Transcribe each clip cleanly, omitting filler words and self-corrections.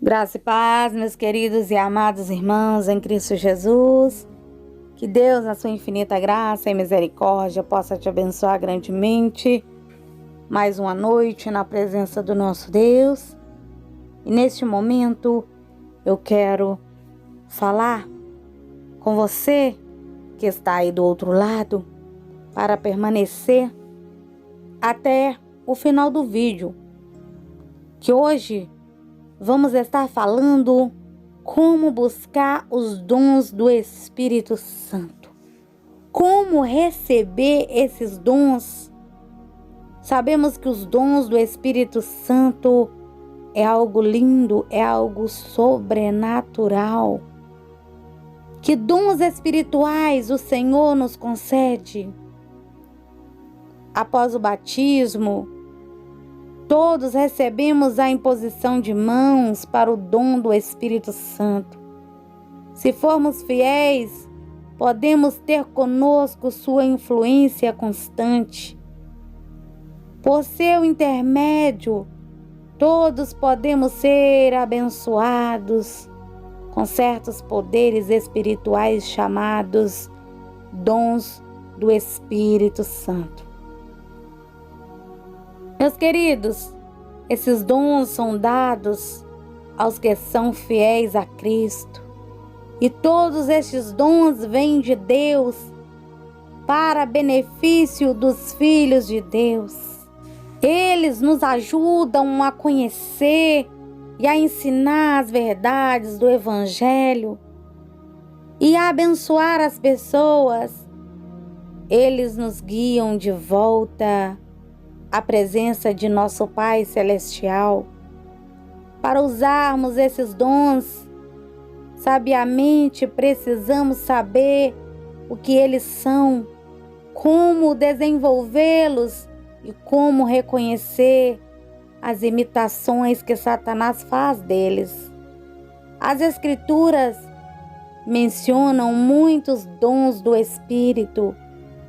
Graça e paz, meus queridos e amados irmãos em Cristo Jesus. Que Deus, na sua infinita graça e misericórdia, possa te abençoar grandemente. Mais uma noite na presença do nosso Deus. E neste momento eu quero falar com você que está aí do outro lado para permanecer até o final do vídeo. Que hoje vamos estar falando como buscar os dons do Espírito Santo. Como receber esses dons. Sabemos que os dons do Espírito Santo é algo lindo, é algo sobrenatural. Que dons espirituais o Senhor nos concede? Após o batismo, todos recebemos a imposição de mãos para o dom do Espírito Santo. Se formos fiéis, podemos ter conosco sua influência constante. Por seu intermédio, todos podemos ser abençoados com certos poderes espirituais chamados dons do Espírito Santo. Meus queridos, esses dons são dados aos que são fiéis a Cristo. E todos estes dons vêm de Deus para benefício dos filhos de Deus. Eles nos ajudam a conhecer e a ensinar as verdades do Evangelho e a abençoar as pessoas. Eles nos guiam de volta a presença de nosso Pai Celestial. Para usarmos esses dons sabiamente, precisamos saber o que eles são, como desenvolvê-los e como reconhecer as imitações que Satanás faz deles. As Escrituras mencionam muitos dons do Espírito.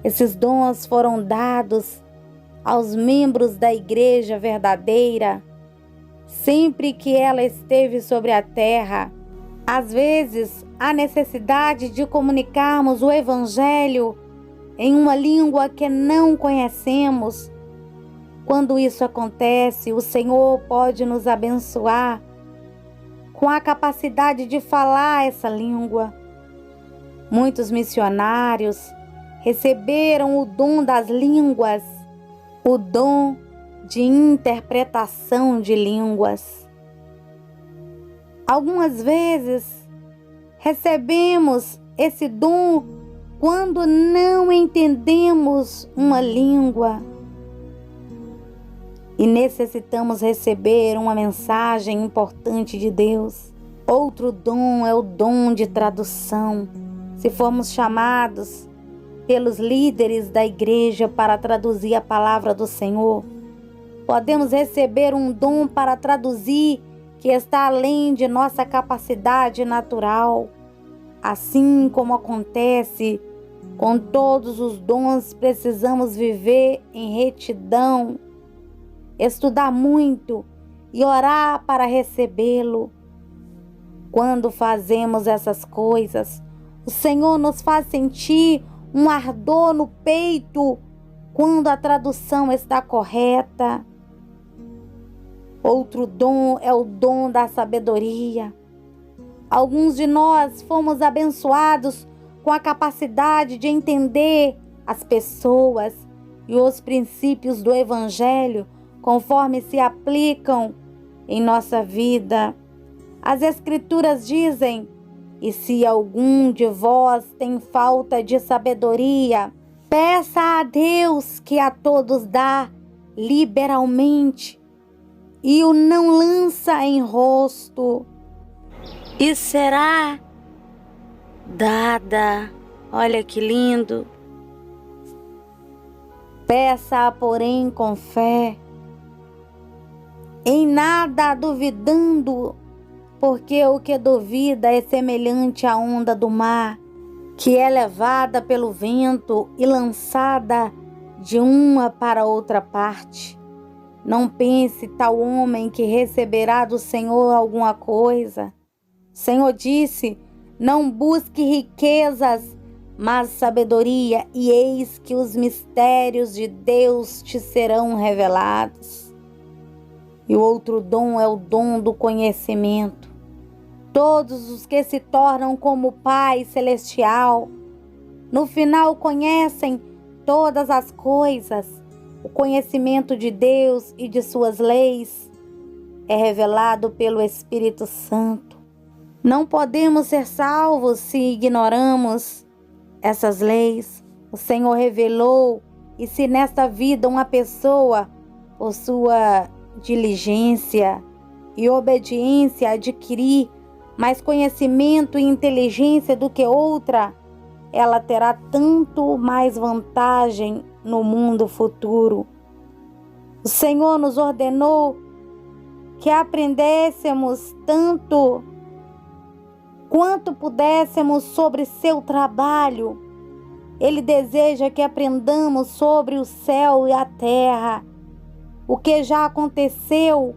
Esses dons foram dados aos membros da igreja verdadeira, sempre que ela esteve sobre a terra. Às vezes, há necessidade de comunicarmos o Evangelho em uma língua que não conhecemos. Quando isso acontece, o Senhor pode nos abençoar com a capacidade de falar essa língua. Muitos missionários receberam o dom das línguas, o dom de interpretação de línguas. Algumas vezes recebemos esse dom quando não entendemos uma língua e necessitamos receber uma mensagem importante de Deus. Outro dom é o dom de tradução. Se formos chamados pelos líderes da igreja para traduzir a palavra do Senhor, podemos receber um dom para traduzir que está além de nossa capacidade natural. Assim como acontece com todos os dons, precisamos viver em retidão, estudar muito e orar para recebê-lo. Quando fazemos essas coisas, o Senhor nos faz sentir um ardor no peito quando a tradução está correta. Outro dom é o dom da sabedoria. Alguns de nós fomos abençoados com a capacidade de entender as pessoas e os princípios do Evangelho conforme se aplicam em nossa vida. As Escrituras dizem: e se algum de vós tem falta de sabedoria, peça a Deus, que a todos dá liberalmente e o não lança em rosto, e será dada. Olha que lindo. Peça, porém, com fé, em nada duvidando, porque o que duvida é semelhante à onda do mar, que é levada pelo vento e lançada de uma para outra parte. Não pense tal homem que receberá do Senhor alguma coisa. O Senhor disse: não busque riquezas, mas sabedoria, e eis que os mistérios de Deus te serão revelados. E o outro dom é o dom do conhecimento. Todos os que se tornam como o Pai Celestial, no final conhecem todas as coisas. O conhecimento de Deus e de suas leis é revelado pelo Espírito Santo. Não podemos ser salvos se ignoramos essas leis. O Senhor revelou, e se nesta vida uma pessoa, por sua diligência e obediência, adquirir mais conhecimento e inteligência do que outra, ela terá tanto mais vantagem no mundo futuro. O Senhor nos ordenou que aprendêssemos tanto quanto pudéssemos sobre seu trabalho. Ele deseja que aprendamos sobre o céu e a terra, o que já aconteceu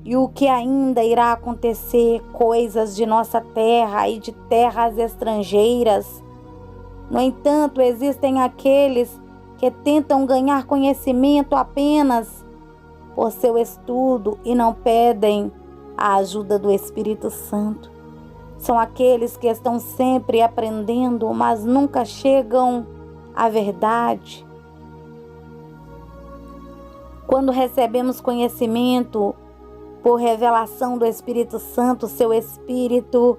e o que ainda irá acontecer, coisas de nossa terra e de terras estrangeiras. No entanto, existem aqueles que tentam ganhar conhecimento apenas por seu estudo e não pedem a ajuda do Espírito Santo. São aqueles que estão sempre aprendendo, mas nunca chegam à verdade. Quando recebemos conhecimento por revelação do Espírito Santo, seu Espírito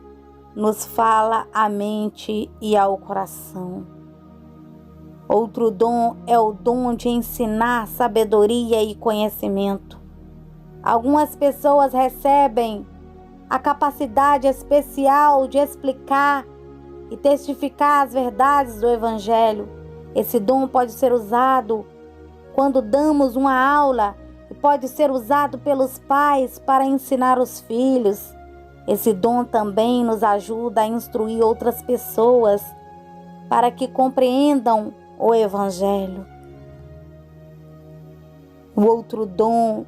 nos fala à mente e ao coração. Outro dom é o dom de ensinar sabedoria e conhecimento. Algumas pessoas recebem a capacidade especial de explicar e testificar as verdades do Evangelho. Esse dom pode ser usado quando damos uma aula e pode ser usado pelos pais para ensinar os filhos. Esse dom também nos ajuda a instruir outras pessoas para que compreendam o Evangelho. O outro dom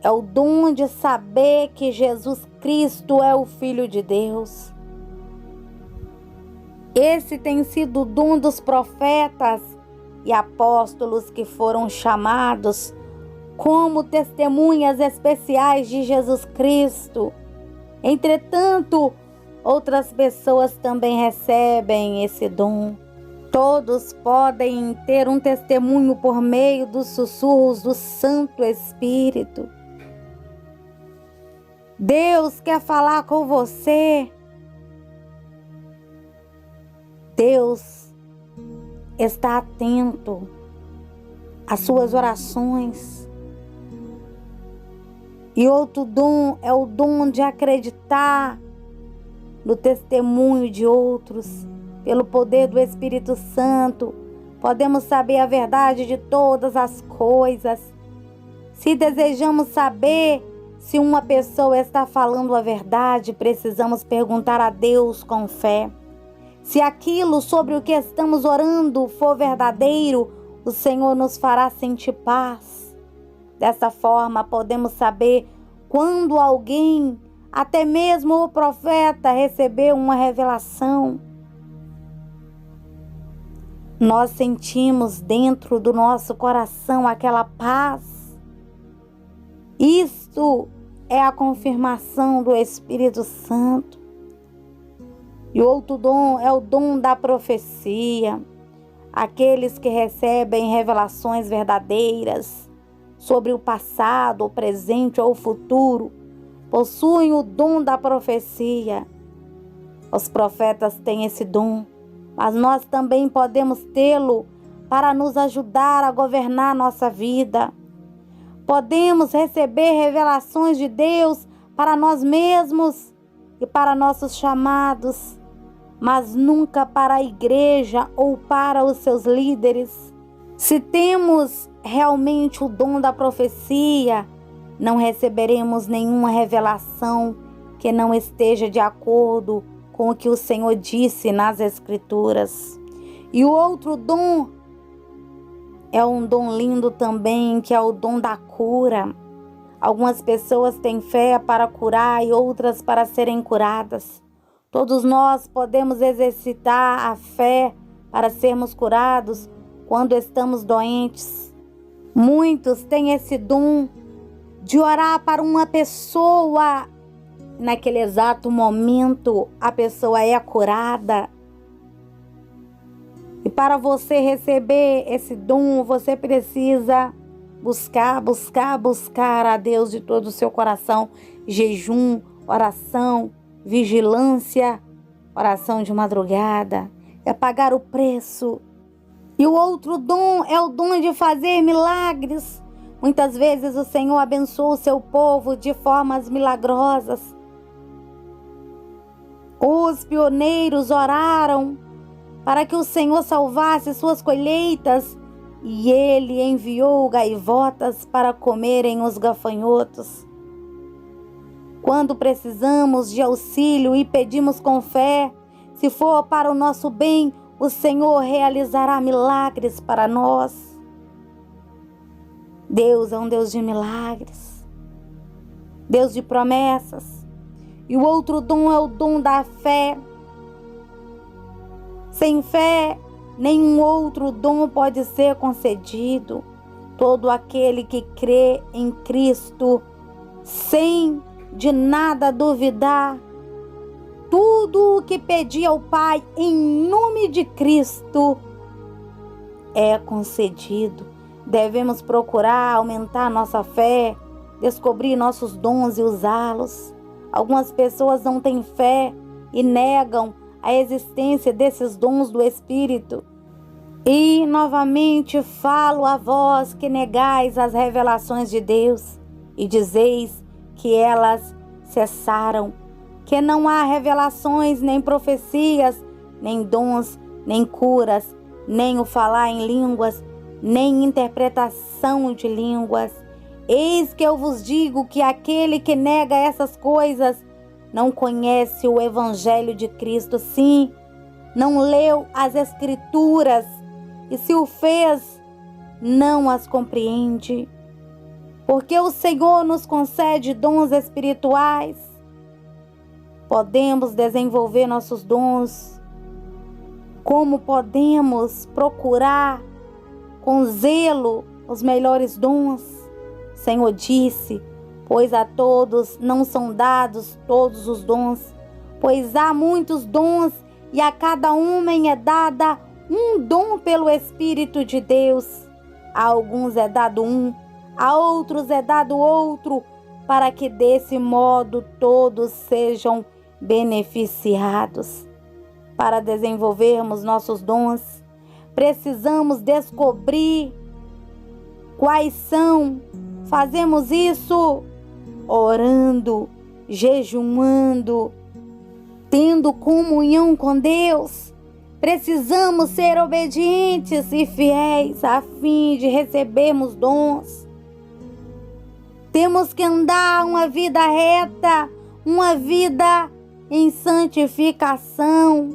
é o dom de saber que Jesus Cristo é o Filho de Deus. Esse tem sido o dom dos profetas e apóstolos que foram chamados como testemunhas especiais de Jesus Cristo. Entretanto, outras pessoas também recebem esse dom. Todos podem ter um testemunho por meio dos sussurros do Santo Espírito. Deus quer falar com você. Deus está atento às suas orações. E outro dom é o dom de acreditar no testemunho de outros. Pelo poder do Espírito Santo, podemos saber a verdade de todas as coisas. Se desejamos saber se uma pessoa está falando a verdade, precisamos perguntar a Deus com fé. Se aquilo sobre o que estamos orando for verdadeiro, o Senhor nos fará sentir paz. Dessa forma, podemos saber quando alguém, até mesmo o profeta, recebeu uma revelação. Nós sentimos dentro do nosso coração aquela paz. Isto é a confirmação do Espírito Santo. E outro dom é o dom da profecia. Aqueles que recebem revelações verdadeiras sobre o passado, o presente ou o futuro, possuem o dom da profecia. Os profetas têm esse dom, mas nós também podemos tê-lo para nos ajudar a governar nossa vida. Podemos receber revelações de Deus para nós mesmos e para nossos chamados, mas nunca para a igreja ou para os seus líderes. Se temos realmente o dom da profecia, não receberemos nenhuma revelação que não esteja de acordo com o que o Senhor disse nas Escrituras. E o outro dom É um dom lindo também, que é o dom da cura. Algumas pessoas têm fé para curar e outras para serem curadas. Todos nós podemos exercitar a fé para sermos curados quando estamos doentes. Muitos têm esse dom de orar para uma pessoa. Naquele exato momento, a pessoa é curada. E para você receber esse dom, você precisa buscar a Deus de todo o seu coração. Jejum, oração, vigilância, oração de madrugada. É pagar o preço. E o outro dom é o dom de fazer milagres. Muitas vezes o Senhor abençoa o seu povo de formas milagrosas. Os pioneiros oraram para que o Senhor salvasse suas colheitas, e Ele enviou gaivotas para comerem os gafanhotos. Quando precisamos de auxílio e pedimos com fé, se for para o nosso bem, o Senhor realizará milagres para nós. Deus é um Deus de milagres, Deus de promessas. E o outro dom é o dom da fé. Sem fé, nenhum outro dom pode ser concedido. Todo aquele que crê em Cristo, sem de nada duvidar, tudo o que pedir ao Pai em nome de Cristo é concedido. Devemos procurar aumentar nossa fé, descobrir nossos dons e usá-los. Algumas pessoas não têm fé e negam a existência desses dons do Espírito. E novamente falo a vós que negais as revelações de Deus e dizeis que elas cessaram, que não há revelações, nem profecias, nem dons, nem curas, nem o falar em línguas, nem interpretação de línguas. Eis que eu vos digo que aquele que nega essas coisas não conhece o Evangelho de Cristo, sim, não leu as Escrituras, e se o fez, não as compreende. Porque o Senhor nos concede dons espirituais. Podemos desenvolver nossos dons. Como podemos procurar com zelo os melhores dons? O Senhor disse: pois a todos não são dados todos os dons, pois há muitos dons e a cada homem é dada um dom pelo Espírito de Deus. A alguns é dado um, a outros é dado outro, para que desse modo todos sejam beneficiados. Para desenvolvermos nossos dons, precisamos descobrir quais são. Fazemos isso orando, jejuando, tendo comunhão com Deus. Precisamos ser obedientes e fiéis a fim de recebermos dons. Temos que andar uma vida reta, uma vida em santificação.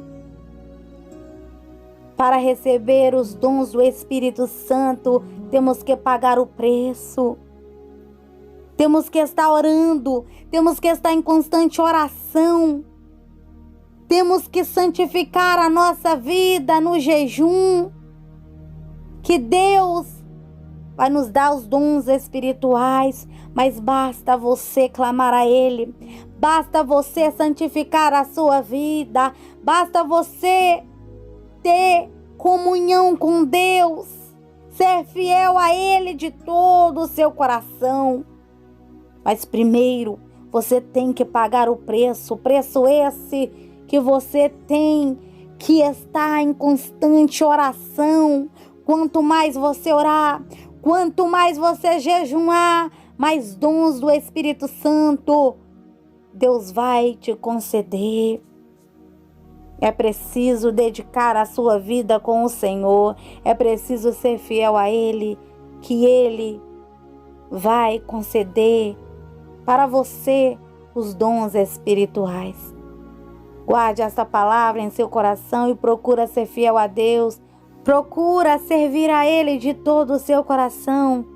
Para receber os dons do Espírito Santo, temos que pagar o preço. Temos que estar orando, temos que estar em constante oração. Temos que santificar a nossa vida no jejum, que Deus vai nos dar os dons espirituais, mas basta você clamar a Ele, basta você santificar a sua vida, basta você ter comunhão com Deus, ser fiel a Ele de todo o seu coração. Mas primeiro você tem que pagar o preço esse que você tem que estar em constante oração. Quanto mais você orar, quanto mais você jejuar, mais dons do Espírito Santo Deus vai te conceder. É preciso dedicar a sua vida com o Senhor, é preciso ser fiel a Ele, que Ele vai conceder para você os dons espirituais. Guarde esta palavra em seu coração e procura ser fiel a Deus Procura servir a Ele de todo o seu coração,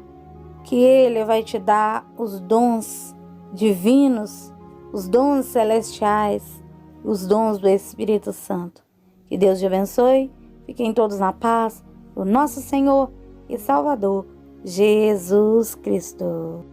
que Ele vai te dar os dons divinos, os dons celestiais, os dons do Espírito Santo. Que Deus te abençoe. Fiquem todos na paz do nosso Senhor e Salvador, Jesus Cristo.